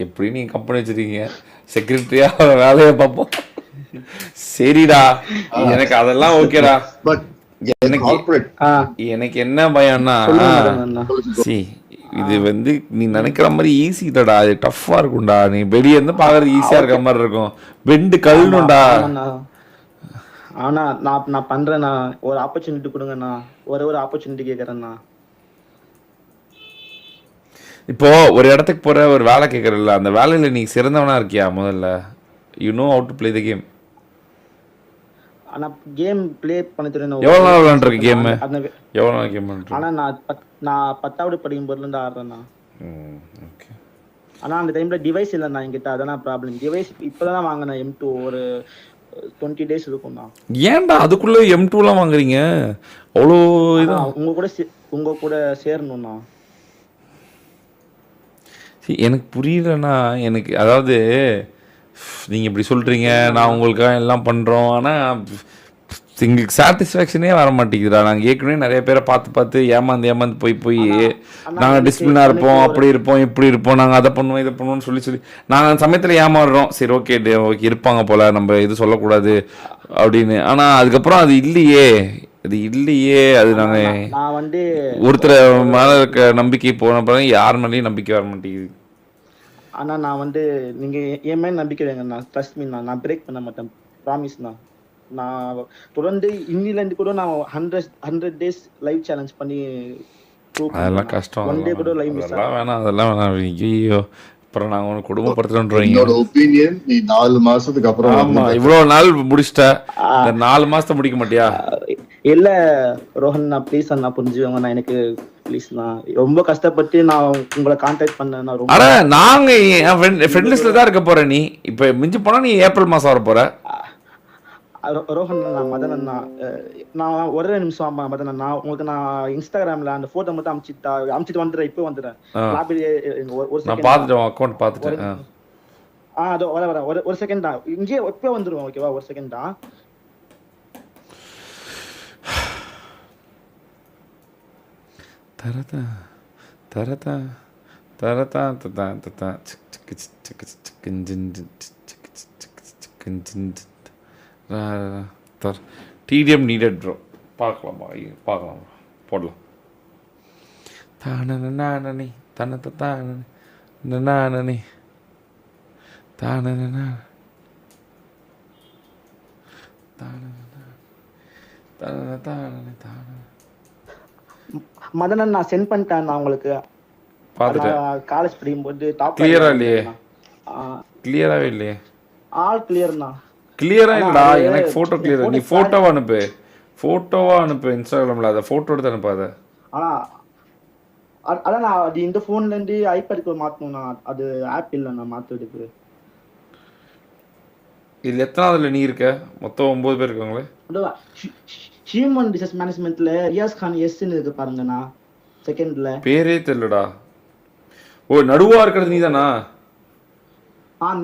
எப்படி நீங்க கம்பெனி வச்சிருக்கீங்க, செக்ரட்டரியா வேலையை பார்ப்போம். சரிடா, எனக்கு அதெல்லாம் ஓகேடா. பட் எனக்கு கார்ப்பரேட் எனக்கு என்ன பயம்னா, மதனண்ணா சி இது வந்து நீ நினைக்கிற மாதிரி ஈஸி இல்லடா, இது டஃப்பா இருக்கும்டா. நீ வெளியே இருந்து பாக்குறது ஈஸியா இருக்க மாதிரி இருக்கும், வெண்டு கல்லுண்டா. ஆனா நான் பண்றேண்ணா, ஒரு ஆப்பர்ச்சுனிட்டி கொடுங்கண்ணா, ஒரு ஆப்பர்ச்சுனிட்டி கேக்குறேண்ணா. இப்போ ஒரு இடத்துக்கு போற ஒரு வேலை கேட்கறல, அந்த வேலையில நீ சிறந்தவனா இருக்கியா? முதல்ல you know how to play the game. ஆனா கேம் ப்ளே பண்ண தெரியும். எவ்வளவு நாள் விளையாண்டுருக்கு கேம்? எவ்வளவு நாள் கேம் விளையாண்டு? ஆனா நான் 10வது படிக்கும் போதுல இருந்து ஆடுறேண்ணா. ஓகே. ஆனா அந்த டைம்ல டிவைஸ் இல்லண்ணா என்கிட்ட, அதான் ப்ராப்ளம். டிவைஸ் இப்பதான் வாங்கினேன், M2 ஒரு 20 days இருக்கும்ண்ணா. ஏன்டா அதுக்குள்ள M2லாம் வாங்குறீங்க? அவ்வளோ இது உங்க கூட சேரணும்ண்ணா. எனக்கு புரியலண்ணா. எனக்கு அதாவது நீங்கள் இப்படி சொல்கிறீங்க, நான் உங்களுக்காக எல்லாம் பண்ணுறோம், ஆனால் எங்களுக்கு சாட்டிஸ்ஃபேக்ஷனே வர மாட்டேங்குதுடா. நாங்கள் ஏற்கனவே நிறைய பேரை பார்த்து ஏமாந்து போய் நாங்கள் டிசிப்ளினாக இருப்போம், அப்படி இருப்போம், இப்படி இருப்போம், நாங்கள் அதை பண்ணுவோம், இதை பண்ணுவோம்னு சொல்லி நாங்கள் அந்த சமயத்தில் ஏமாறுறோம். சரி ஓகே இருப்பாங்க போல், நம்ம இது சொல்லக்கூடாது அப்படின்னு. ஆனால் அதுக்கப்புறம் அது இல்லையே, அது நாங்கள் வந்து ஒருத்தர் மேலே இருக்க நம்பிக்கை போன பிறகு யார் மேலேயும் நம்பிக்கை வர மாட்டேங்குது. ஆனா நான் வந்து நீங்க என் மேல நம்பிக்கை வைங்கண்ணா, ட்ரஸ்ட் மீ, நான் பிரேக் பண்ண மாட்டேன், ப்ராமிஸ்ண்ணா. நான் தொடர்ந்து இன்னில இருந்து கூட நான் 100 days லைவ் சேலஞ்ச் பண்ணி அதெல்லாம் கஷ்டம். ஒன் டே கூட லைவ் மிஸ் அதெல்லாம் வேணாம். ஐயோ, அப்புறம் நாங்கள் ஒன்று குடும்பப்படுத்துறோன்றீங்க. என்னோட ஒப்பீனியன், நீ 4 மாசத்துக்கு அப்புறம் ஆமா இவ்வளவு நாள் முடிச்சிட்ட, இந்த 4 மாசத்தை முடிக்க மாட்டியா? இல்ல ரோஹன் ப்ளீஸ் அண்ணா புரிஞ்சுக்கோங்க, நான் எனக்கு ப்ளீஸ்ண்ணா, ரொம்ப கஷ்டப்பட்டு நான் உங்களை கான்டாக்ட் பண்ணேன். ஆனா நாங்க ஃப்ரெண்ட் லிஸ்ட்ல தான் இருக்க போற. நீ இப்ப மிஞ்சி போனா நீ ஏப்ரல் மாசம் வர போற. ரோஹன் அண்ணா, மதன் அண்ணா, நான் ஒரே நிமிஷம் மதன் அண்ணா, உங்களுக்கு நான் இன்ஸ்டாகிராம்ல அந்த போட்டோ மட்டும் அமுச்சிட்டு வந்துடுறேன். இப்போ வந்துடுறேன். நான் பாத்துட்டேன், அக்கௌண்ட் பாத்துட்டேன். அதோ வர ஒரு செகண்ட் தான், இங்கே எப்போ வந்துருவோம். ஓகேவா, ஒரு செகண்ட் தான். தரதா தரதா தரதா ததா ததா டிடிஎம் நீடட் ப்ரோ. பார்க்கலாம் போடலாம். தானே தனத்தை தானே தானே மதன் நான் சென்ட் பண்ணிட்டேன் நான் உங்களுக்கு. பார்த்துட்டேன். காலேஜ் படிக்கும்போது டாப் கிளியரா இல்லையே? கிளியராவே இல்லையே? ஆல் கிளியர்ண்ணா. கிளியரா இல்லடா, எனக்கு போட்டோ கிளியரா. நீ போட்டோவா அனுப்பு இன்ஸ்டாகிராம்ல, அதை போட்டோ எடுத்து அனுப்பாத. ஆனா அதான் நான் அது இந்த போன்ல இருந்து ஐபேட்க்கு மாத்தணும்னா, அது ஆப் இல்ல நான் மாத்துறதுக்கு. இதுல எத்தனாவதுல நீ இருக்க? மொத்தம் 9 பேர் இருக்காங்களே. ஹியூமன் ரிசோர்ஸ் மேனேஜ்மெண்ட்ல ரியாஸ் கான் எஸ்ன்னு இருக்கு பாருங்கண்ணா, செகண்ட்ல. பேரே தெரியலடா. ஓ, நடுவா இருக்கிறது நீதானா?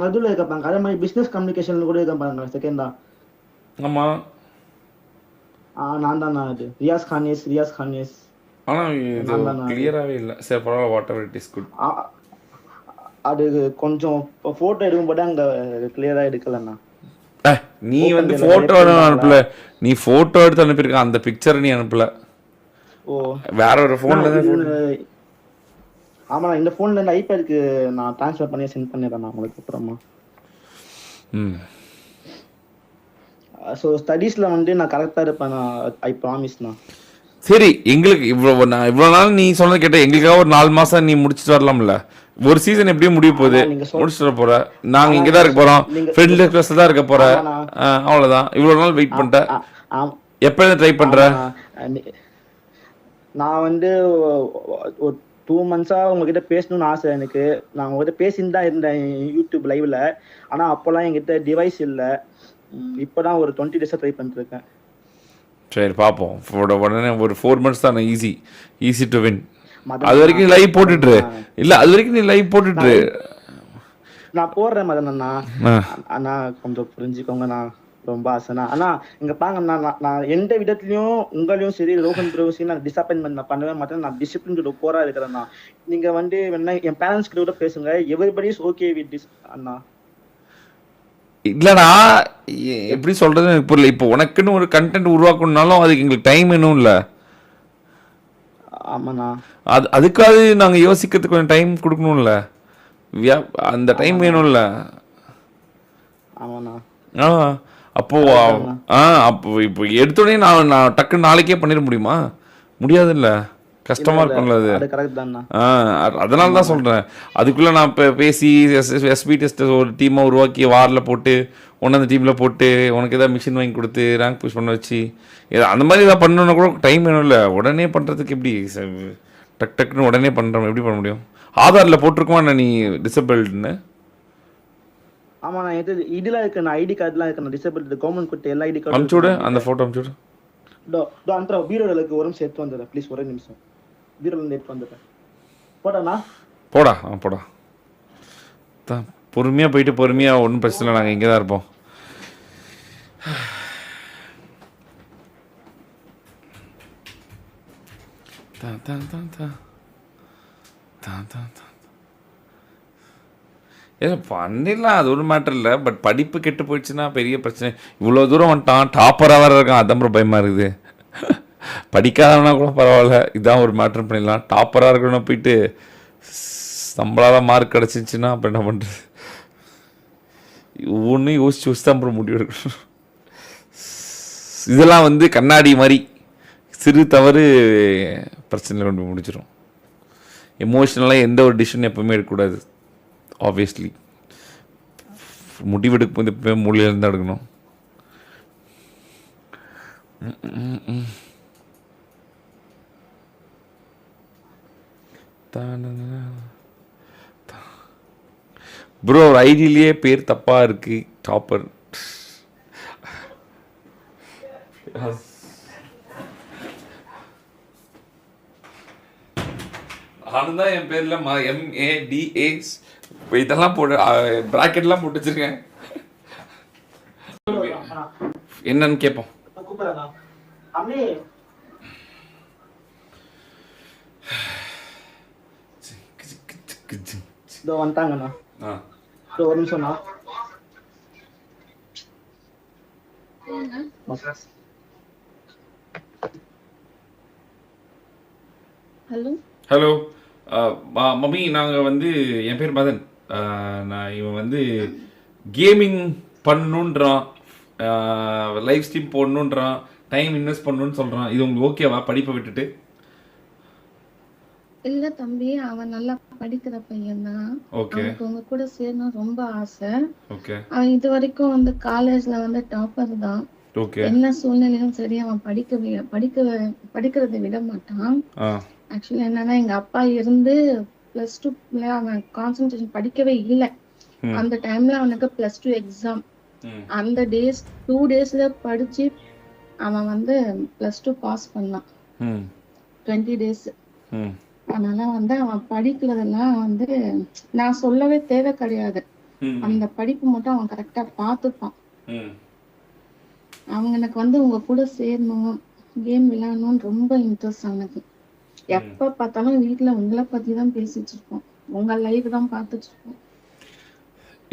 நடுவில் இருக்க பாருங்க. அதே மாதிரி பிசினஸ் கம்யூனிகேஷன்ல கூட இருக்க பாருங்க, செகண்டா. ஆமா, நான் தான். அது ரியாஸ் கான் எஸ். ஆனா இது கிளியராவே இல்ல. சரி பரவாயில்ல, what ever it is good. அது கொஞ்சம் போட்டோ எடுக்கும்போது அங்க கிளியரா எடுக்கலண்ணா. நீ வந்து போட்டோ அனுப்பல, நீ போட்டோ எடுத்து அனுப்பியிருக்க, அந்த பிக்சர் நீ அனுப்பல. ஓ, வேற ஒரு போன்ல இருந்து. ஆமா, இந்த போன்ல இருந்து ஐபேட்க்கு நான் ட்ரான்ஸ்ஃபர் பண்ணி சென்ட் பண்ணிடுறேன் உங்களுக்கு அப்புறமா. சோ ஸ்டடீஸ்ல வந்து நான் கரெக்டா இருப்பேன், ஐ ப்ராமிஸ்ண்ணா. சரி, எங்களுக்கு இவ்வளவு நாள் நீ சொன்னது கேட்ட, எங்களுக்காக ஒரு 4 மாசம் நீ முடிச்சுட்டு வரலாம்ல. ஒரு சீசன் எப்படியும் முடிய போகுது, முடிச்சுட்டு வர போற. நாங்க இங்கதான் இருக்க போறோம், ஃப்ரெண்ட் ரிக்வெஸ்ட் தான் இருக்க போற. அவ்வளவுதான். இவ்வளவு நாள் வெயிட் பண்ணிட்டேன். எப்ப ட்ரை பண்ற? நான் வந்து ஒரு 2 months உங்ககிட்ட பேசணும்னு ஆசை எனக்கு. நான் உங்ககிட்ட பேசின்னு தான் இருந்தேன் யூடியூப் லைவ்ல. ஆனா அப்போல்லாம் என்கிட்ட டிவைஸ் இல்லை. இப்பதான் ஒரு 20 days ட்ரை பண்ணிட்டு இருக்கேன். சரி பார்ப்போம். உடனே ஒரு 4 months தானே, ஈஸி டு வின். மதன் அது வரைக்கும் லைவ் போட்டுட்டு இல்லை, அது வரைக்கும் நீ லைவ் போட்டுட்டு. நான் போடுறேன் மதன் அண்ணா. ஆ அண்ணா கொஞ்சம் புரிஞ்சுக்கோங்க, நான் ரொம்ப ஆசைண்ணா. ஆனா இங்க பாருங்கண்ணா, நான் எந்த விதத்துலயும் உங்களையும் சரி ரோஹன் ப்ரோவும் சரி நான் டிசப்பாயின்மெண்ட் நான் பண்ணவே மாட்டேன். நான் டிசிப்ளின் போரா இருக்கிறேண்ணா. நீங்க வந்து வேணா என் பேரண்ட்ஸ் கிட்ட கூட பேசுங்க. Everybody is okay with this அண்ணா. இல்லைண்ணா, எப்படி சொல்கிறது எனக்கு புரியல. இப்போ உனக்குன்னு ஒரு கண்டென்ட் உருவாக்கணும்னாலும் அதுக்கு எங்களுக்கு டைம் வேணும் இல்லை? ஆமாண்ணா. அதுக்காக நாங்கள் யோசிக்கிறதுக்கு கொஞ்சம் டைம் கொடுக்கணும்ல, அந்த டைம் வேணும்ல. ஆமாண்ணா. அப்போ இப்போ எடுத்தோடனே நான் டக்குன்னு நாளைக்கே பண்ணிட முடியுமா? முடியாதுல்ல, கஷ்டமா இருக்கும்ல அது. அதனால தான் சொல்றேன். அதுக்குள்ள நான் இப்போ பேசி எஸ்பி டெஸ்ட் ஒரு டீமாக உருவாக்கி வாரில் போட்டு அந்த டீமில் போட்டு உனக்கு ஏதாவது மிஷின் வாங்கி கொடுத்து ரேங்க் புஷ் பண்ண வச்சு அந்த மாதிரி ஏதாவது பண்ணணுன்னா கூட டைம் வேணும்ல. உடனே பண்ணுறதுக்கு எப்படி டக்குன்னு உடனே பண்ணுறோம், எப்படி பண்ண முடியும்? ஆதாரில் போட்டிருக்குமா நீ டிசபிள்டுன்னு? ஆமா, நான் இதுல இருக்கு, நான் ஐடி கார்டுலாம் இருக்கு, நான் டிசேபிள் கவர்மெண்ட் கொடுத்த எல்லா ஐடி கார்டும் அனுப்பிச்சு விடு, அந்த போட்டோ அனுப்பிச்சு விடு. அந்த பீரோலுக்கு ஒரு நிமிஷம் எடுத்து வந்துடுறேன் ப்ளீஸ், ஒரே நிமிஷம். பீரோல இருந்து எடுத்து வந்துடுறேன். போடாண்ணா? போடா. பொறுமையாக போயிட்டு பொறுமையாக, ஒன்றும் பிரச்சனை இல்லை, நாங்கள் இங்கே தான் இருப்போம். ஏன்னா பண்ணிடலாம், அது ஒரு மேட்டர் இல்லை. பட் படிப்பு கெட்டு போயிடுச்சுன்னா பெரிய பிரச்சனை. இவ்வளோ தூரம் வந்துட்டான், டாப்பராக வேறு இருக்கான், அதான் ரொம்ப பயமாக இருக்குது. படிக்காதவனா கூட பரவாயில்ல, இதான் ஒரு மேட்டர் பண்ணிடலாம். டாப்பராக இருக்கணும் போயிட்டு நம்மளால மார்க் கிடச்சிச்சின்னா அப்புறம் என்ன பண்ணுறது? ஒன்றும் யோசிச்சு தான் அப்புறம் முடிவு எடுக்கணும். இதெல்லாம் வந்து கண்ணாடி மாதிரி சிறு தவறு பிரச்சனையில் கொண்டு முடிச்சிடும். எமோஷ்னலாக எந்த ஒரு டிசிஷன் எப்பவுமே எடுக்கக்கூடாது. ஆப்வியஸ்லி முடிவெடுக்கும் போது எப்பவுமே மூலையிலேருந்து எடுக்கணும். ப்ரோ ஒரு ஐடியிலேயே பேர் தப்பாக இருக்கு, டாப்பர். நானும் தான் என் பேரில் MADA இதெல்லாம் போட்டு ப்ராக்கெட்லாம் போட்டு வச்சிருக்கேன். என்னன்னு கேட்போம். வந்துட்டாங்கண்ணா. ஒரு நிமிஷம்ண்ணா. ஹலோ மம்மி, நாங்கள் வந்து என் பேர் மதன். நான் இவன் வந்து கேமிங் பண்ணணுன்றான், லைவ் ஸ்ட்ரீம் போடணுன்றான், டைம் இன்வெஸ்ட் பண்ணணுன்னு சொல்கிறான். இது உங்களுக்கு ஓகேவா படிப்பை விட்டுட்டு? இல்ல தம்பி, அவன் நல்லா படிக்கிற பையன் தான். அவனுக்கு உங்க கூட சேரணும் ரொம்ப ஆசை. அவன் இது வரைக்கும் வந்து காலேஜ்ல வந்து டாப்பர் தான். என்ன சூழ்நிலையும் சரி அவன் படிக்கிறதை விட மாட்டான். ஆக்சுவலி என்னன்னா, எங்க அப்பா இருந்து +2 அவன் கான்சென்ட்ரேஷன் படிக்கவே இல்லை. அந்த டைம்ல அவனுக்கு +2 எக்ஸாம். அந்த 2 டேஸ்ல படிச்சு அவன் வந்து +2 பாஸ் பண்ணான். 20 days. அதனால வந்து அவன் படிக்கிறதெல்லாம் வந்து நான் சொல்லவே தேவை கிடையாது. அந்த படிப்பு மட்டும் அவன் கரெக்டா பாத்துப்பான். அவனுக்கு வந்து உங்க கூட சேரணும், கேம் விளையாடணும்னு ரொம்ப இன்ட்ரெஸ்ட் அவனுக்கு. எப்ப பார்த்தாலும் வீட்டுல உங்களை பத்தி தான் பேசிட்டு இருப்போம், உங்க லைஃப் தான் பார்த்துட்டு இருப்போம்.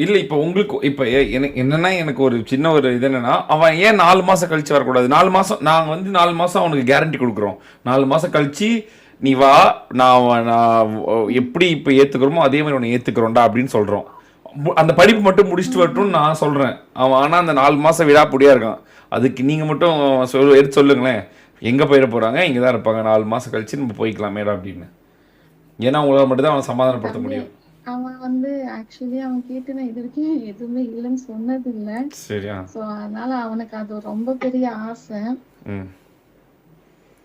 இல்லை இப்போ உங்களுக்கு இப்போ என்னன்னா, எனக்கு ஒரு சின்ன ஒரு இது என்னன்னா, அவன் ஏன் 4 மாதம் கழிச்சு வரக்கூடாது? 4 மாதம் நாங்கள் வந்து 4 மாதம் அவனுக்கு கேரண்டி கொடுக்குறோம். 4 மாதம் கழிச்சு நீ வா, நான் எப்படி இப்போ ஏற்றுக்கிறோமோ அதே மாதிரி உன்னை ஏற்றுக்கிறோண்டா அப்படின்னு சொல்கிறோம். அந்த படிப்பு மட்டும் முடிச்சுட்டு வரட்டும்னு நான் சொல்கிறேன். அவன் ஆனால் அந்த 4 மாதம் விடாப்படியாக இருக்கான். அதுக்கு நீங்கள் மட்டும் எடுத்து சொல்லுங்களேன், எங்கே போயிட போகிறாங்க, இங்கே தான் இருப்பாங்க, 4 மாதம் கழிச்சு நம்ம போய்க்கலாம் மேடம் அப்படின்னு. ஏன்னா உங்களால் மட்டும்தான் அவன் சமாதானப்படுத்த முடியும். அவன் வந்து ஆக்சுவலி அவன் கேட்டு நான் இது வரைக்கும் எதுவுமே இல்லைன்னு சொன்னது இல்லை. சரியா? ஸோ அதனால அவனுக்கு அது ரொம்ப பெரிய ஆசை.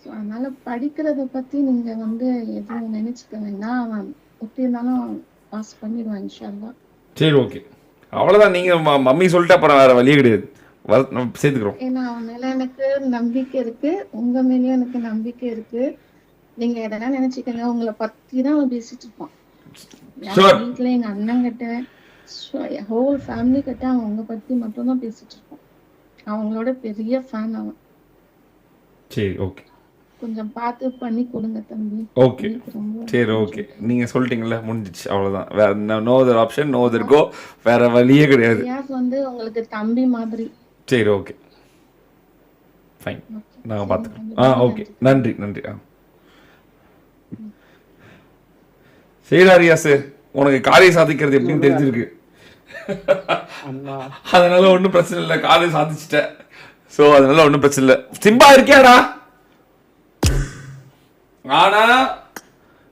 ஸோ அதனால படிக்கிறத பத்தி நீங்க வந்து எதுவும் நினைச்சுக்க வேண்டாம். அவன் எப்படி இருந்தாலும் பாஸ் பண்ணிடுவான் இன்ஷா அல்லாஹ். சரி, ஓகே, அவ்வளோதான். நீங்கள் மம்மி சொல்லிட்டு அப்புறம் வேறு வழியே கிடையாது, சேர்த்துக்கிறோம். ஏன்னா அவன் மேல எனக்கு நம்பிக்கை இருக்கு, உங்க மேலயும் எனக்கு நம்பிக்கை இருக்கு. நீங்க எதனா நினைச்சுக்கங்க, உங்களை பத்தி தான் அவன் பேசிட்டு இருப்பான். Sure. என் வீட்டுல எங்க அண்ணன் கிட்ட ஹோல் ஃபேமிலி கிட்ட அவன் உங்க பத்தி மட்டும் தான் பேசிட்டு இருப்பான். அவங்களோட பெரிய ஃபேன் அவன். சரி ஓகே கொஞ்சம் பார்த்து பண்ணி கொடுங்க தம்பி. ஓகே சரி ஓகே நீங்கள் சொல்லிட்டீங்களா, முடிஞ்சிச்சு, அவ்வளோதான். வேற no other option, no other go, வேற வழியே கிடையாது. ரியாஸ் வந்து உங்களுக்கு தம்பி மாதிரி. சரி ஓகே ஃபைன், நாங்கள் பார்த்துக்கிறோம். ஓகே நன்றி நன்றி. சரிடா ரியாஸ், உனக்கு காரியம் சாதிக்கிறது எப்படின்னு தெரிஞ்சிருக்கு. அதனால ஒன்றும் பிரச்சனை இல்லை, காரியம் சாதிச்சிட்ட. ஸோ அதனால ஒன்றும் பிரச்சனை இல்லை. சிம்பா இருக்கியாடா?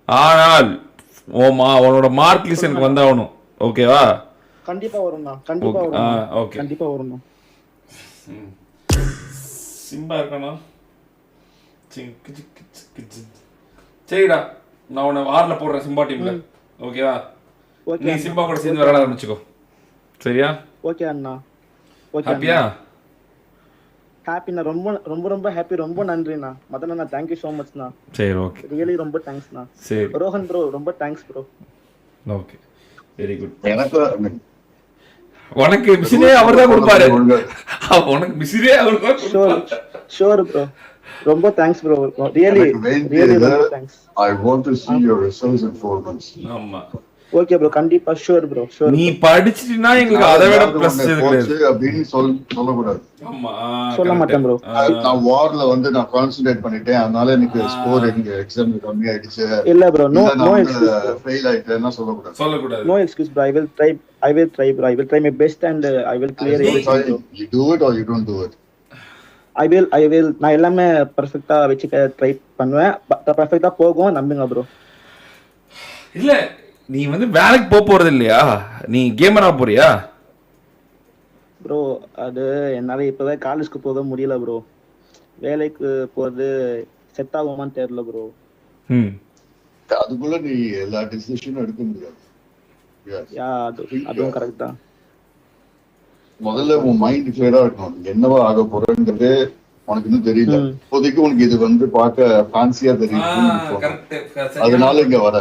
ஆனால் உன்னோட மார்க் லிஸ்ட் எனக்கு வந்தாகணும். ஓகேவா? கண்டிப்பா வரும்ண்ணா, கண்டிப்பா வரும். ஓகே கண்டிப்பா வரும்ண்ணா. சிம்பா இருக்கணும். சரிடா, நான் உன்னை வாரில் போடுறேன் சிம்பா டீம்ல. ஓகேவா? நீ சிம்பா கூட சேர்ந்து விளையாட ஆரம்பிச்சுக்கோ. சரியா? ஓகே அண்ணா. ஓகே ஹாப்பியா? ஹாப்பிண்ணா, ரொம்ப ரொம்ப ரொம்ப ஹாப்பி. ரொம்ப நன்றிண்ணா மதனா, தேங்க்யூ ஸோ மச்ண்ணா. சரி ஓகே, ரியலி ரொம்ப தேங்க்ஸ்ண்ணா. சரி ரோஹன் ப்ரோ, ரொம்ப thanks bro. Okay very good. எனக்கு உனக்கு மிஷினே அவர் தான் கொடுப்பாரு. உனக்கு மிஷினே அவர் தான். ஷூர் ப்ரோ, ரொம்ப தேங்க்ஸ் ப்ரோ. ரியலி ரியலி ரொம்ப thanks. I want to see your results in 4 months. ஆமா ஓகே ப்ரோ, கண்டிப்பா ஷூர் ப்ரோ, ஷூர். நீ படிச்சிட்டீனா எங்களுக்கு அதை விட பிளஸ் இருக்கு அப்படின்னு சொல்லக்கூடாது. ஆமா சொல்ல மாட்டேன் ப்ரோ. நான் வார்ல வந்து நான் கான்சென்ட்ரேட் பண்ணிட்டேன், அதனால எனக்கு ஸ்கோர் எங்க எக்ஸாம்ல கம்மி ஆயிடுச்சு. இல்ல ப்ரோ, நோ எக்ஸ்கியூஸ். ஃபெயில் ஆயிட்டேன்னா சொல்லக்கூடாது. No excuse bro. I will try my best and I will clear it. You do it or you don't do it. I will நான் எல்லாமே பெர்ஃபெக்ட்டா வெச்சுக்க ட்ரை பண்ணுவேன். பெர்ஃபெக்ட்டா போகும், நம்புங்க ப்ரோ. இல்ல நீ வந்து வேலைக்கு போறது இல்லையா, நீ கேமரா போறியா ப்ரோ? அது என்னால இப்பவே காலேஜ்க்கு போக முடியல ப்ரோ. வேலைக்கு போறது செட் ஆகுமான்னு தெரியல ப்ரோ. அதுக்குள்ள நீ எல்லா டிசிஷனும் எடுக்க முடியாது. யா, அதுவும் கரெக்ட் தான். முதல்ல உன் மைண்ட் கிளியரா இருக்கணும், என்னவா ஆக போறேன்றது உனக்கு இன்னும் தெரியல. இப்போதைக்கு உனக்கு இது வந்து பார்க்க ஃபேன்சியா தெரியும், அதனால இங்க வர.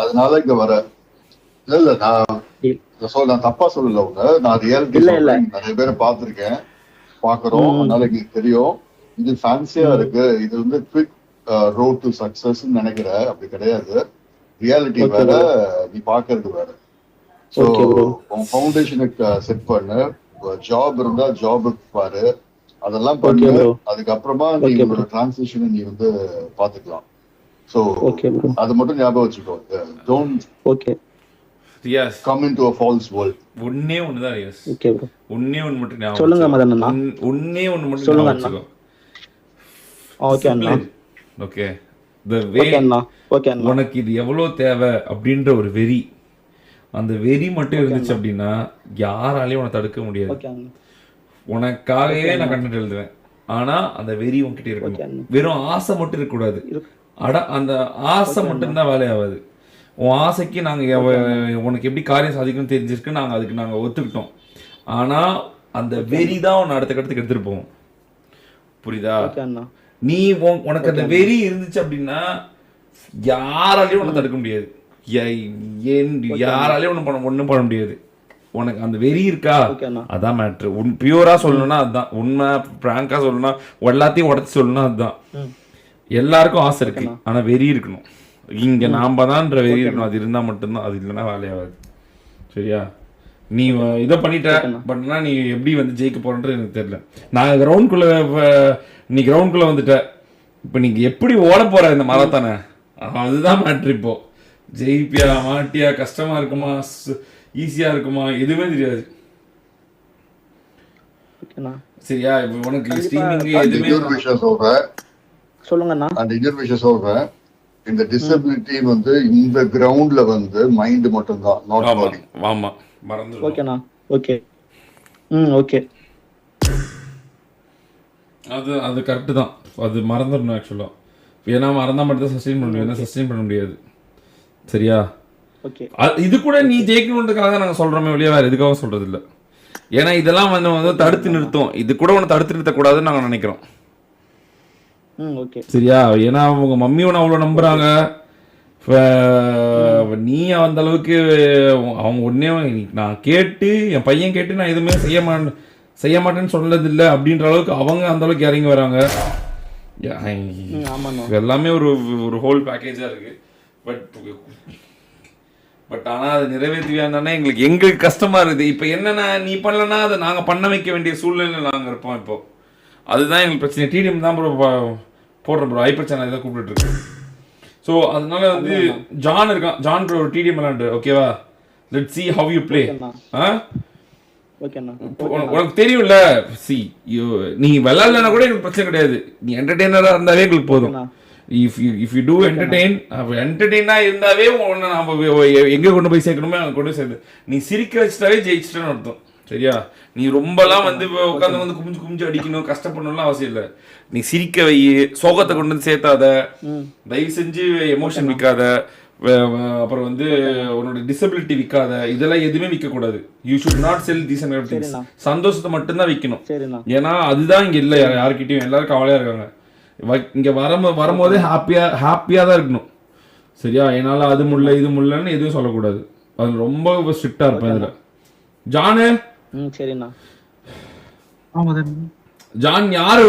அதனால இங்க வர. இல்ல நான் தப்பா சொல்லல உங்க, நான் ரியாலிட்டி நிறைய பேரை பார்த்திருக்கேன், பாக்குறோம், அதனால எங்களுக்கு தெரியும். இது ஃபேன்சியா இருக்கு, இது வந்து குவிக் ரோட் டு சக்சஸ் நினைக்கிற, அப்படி கிடையாது. ரியாலிட்டி வேற, நீ பாக்குறது வேற. சோ உன் ஃபவுண்டேஷனுக்கு செட் பண்ணு, ஜாப் இருந்தா ஜாபுக்கு பாரு, அதெல்லாம் பண்ணு. அதுக்கப்புறமா நீ உங்களோட டிரான்சிஷனை நீ வந்து பாத்துக்கலாம். சோ அது மட்டும் ஞாபகம் வச்சுக்கோ. Don't come into a false world. ஒண்ணே ஒண்ணுதான் ரியாஸ். ஓகே ப்ரோ, ஒண்ணே ஒண்ணு மட்டும் ஞாபகம் சொல்லுங்க மதன் அண்ணா. ஒண்ணே ஒண்ணு மட்டும் சொல்லுங்க ஞாபகம் வச்சுக்கோ. ஓகே அண்ணா. ஓகே the way ஓகே அண்ணா. ஓகே அண்ணா. உனக்கு இது எவ்வளவு தேவை அப்படின்ற ஒரு வெறி, அந்த வெறி மட்டும் இருந்துச்சு அப்படின்னா யாராலையும் உன்னை தடுக்க முடியாது. ஓகே அண்ணா. உனக்காகவே நான் கண்டென்ட் எழுதுவேன், ஆனா அந்த வெறி உன்கிட்ட இருக்கணும். வெறும் ஆசை மட்டும் இருக்கக்கூடாது. அந்த ஆசை மட்டும்தான் வேலையாகாது. உன் ஆசைக்கு நாங்கள் உனக்கு எப்படி காரியம் சாதிக்கணும்னு தெரிஞ்சிருக்கு, நாங்கள் ஒத்துக்கிட்டோம். ஆனால் அந்த வெறி தான் உன்னை அடுத்த கட்டத்துக்கு எடுத்துகிட்டு போவோம். புரியுதா? நீ உனக்கு அந்த வெறி இருந்துச்சு அப்படின்னா யாராலையும் உன்னை தடுக்க முடியாது. யாராலையும் ஒன்றும் பண்ண முடியாது. உனக்கு அந்த வெறி இருக்கா, அதான் மேட்ரு. பியூரா சொல்லணும்னா அதுதான் உண்மை. பிராங்கா சொல்லணும்னா, எல்லாத்தையும் உடச்சி சொல்லணும்னா அதுதான். எல்லாருக்கும் ஆசை இருக்கு, ஆனா வெறி இருக்கணும். இங்க நாம தான்ன்ற வெறி இருக்கணும். அது இருந்தா மட்டும்தான், அது இல்லைன்னா வேலையாகாது. சரியா? நீ இதை பண்ணிட்ட, பட் ஆனா நீ எப்படி வந்து ஜெயிக்க போறன்றது எனக்கு தெரியல. நான் நீ கிரவுண்ட்குள்ள வந்துட்ட, இப்ப நீங்க எப்படி ஓட போற இந்த மரத்தானே, அதுதான் மேட்ரு. இப்போ ஜெயிப்பியா மாட்டியா, கஷ்டமா இருக்குமா ஈஸியா இருக்குமா, எதுவுமே தெரியாது. சரியா? இப்ப உனக்கு ஸ்ட்ரீமிங் எதுவுமே சொல்லுங்கண்ணா. அந்த இன்னொரு விஷயம் சொல்றேன், இந்த டிசபிலிட்டி வந்து இந்த கிரவுண்ட்ல வந்து மைண்ட் மட்டும் தான், நாட் பாடி. ஆமா, மறந்துரு. ஓகேண்ணா. ஓகே. ஓகே. அது கரெக்ட் தான். அது மறந்துடணும் ஆக்சுவலா. ஏன்னா மறந்தா மட்டும் தான் சஸ்டெயின் பண்ண முடியும், சஸ்டெயின் பண்ண முடியாது. சரியா? ஓகே. இது கூட நீ ஜெயிக்கணுன்றதுக்காக தான் நாங்க சொல்றோமே வெளியே, வேற எதுக்காக சொல்றது இல்ல. ஏன்னா இதெல்லாம் வந்து தடுத்து நிறுத்தும். இது கூட ஒன்று தடுத்து நிறுத்தக்கூடாதுன்னு நாங்கள் நினைக்கிறோம். ஓகே சரியா? ஏன்னா அவங்க மம்மி ஒன்று அவ்வளோ நம்புறாங்க. நீ அந்த அளவுக்கு அவங்க ஒன்னே நான் கேட்டு என் பையன் கேட்டு நான் எதுவுமே செய்ய மாட்டேன்னு சொன்னது இல்லை அப்படின்ற அளவுக்கு அவங்க அந்த அளவுக்கு இறங்கி வராங்க. எல்லாமே ஒரு ஹோல் பேக்கேஜா இருக்கு. பட் ஆனால் அது நிறைவேற்றியா இருந்தானே எங்களுக்கு கஷ்டமா இருக்குது. இப்போ என்னன்னா நீ பண்ணலன்னா அதை நாங்கள் பண்ண வைக்க வேண்டிய சூழ்நிலை நாங்கள் இருப்போம். இப்போ அதுதான் எங்களுக்கு பிரச்சனை. டிடிஎம் தான் ப்ரோ போடுறோம் ப்ரோ. ஹைப்பர் சேனல் தான் கூப்பிட்டு இருக்கு. ஸோ அதனால வந்து ஜான் இருக்கான். ஜான் ப்ரோ டிடிஎம் விளாண்டு ஓகேவா? Let's see how you play. உனக்கு தெரியும்ல, சி நீ விளாட்லன்னா கூட எங்களுக்கு பிரச்சனை கிடையாது. நீ என்டர்டெய்னரா இருந்தாவே எங்களுக்கு போதும். இஃப் யூ டூ என்டர்டெயினா இருந்தாவே உன்னை நம்ம எங்கே கொண்டு போய் சேர்க்கணுமோ அங்கே கொண்டு போய் சேர்த்து நீ சிரிக்க வச்சுட்டாவே ஜெயிச்சிட்டேன்னு அர்த்தம். சரியா? நீ ரொம்பலாம் வந்து உட்காந்து வந்து குமிஞ்சு அடிக்கணும் கஷ்டப்படணும்லாம் அவசியம் இல்லை. நீ சிரிக்க வை, சோகத்தை கொண்டு வந்து சேர்த்தாத, தயவு செஞ்சு எமோஷன் விற்காத, அப்புறம் வந்து உன்னோட டிசபிலிட்டி விற்காத, இதெல்லாம் எதுவுமே விற்கக்கூடாது. You should not sell these and things. சந்தோஷத்தை மட்டும்தான் விற்கணும். ஏன்னா அதுதான் இங்கே இல்லை யாருக்கிட்டையும். எல்லாரும் கவலையாக இருக்காங்க. இங்கே வரும்போதே ஹாப்பியாக தான் இருக்கணும். சரியா? என்னால் அது முடியல இது முடியலன்னு எதுவும் சொல்லக்கூடாது. அது ரொம்ப ஸ்ட்ரிக்டாக இருப்பேன் இதில். ஜானு சரிண்ணா. ஆமா ஜான் யாரு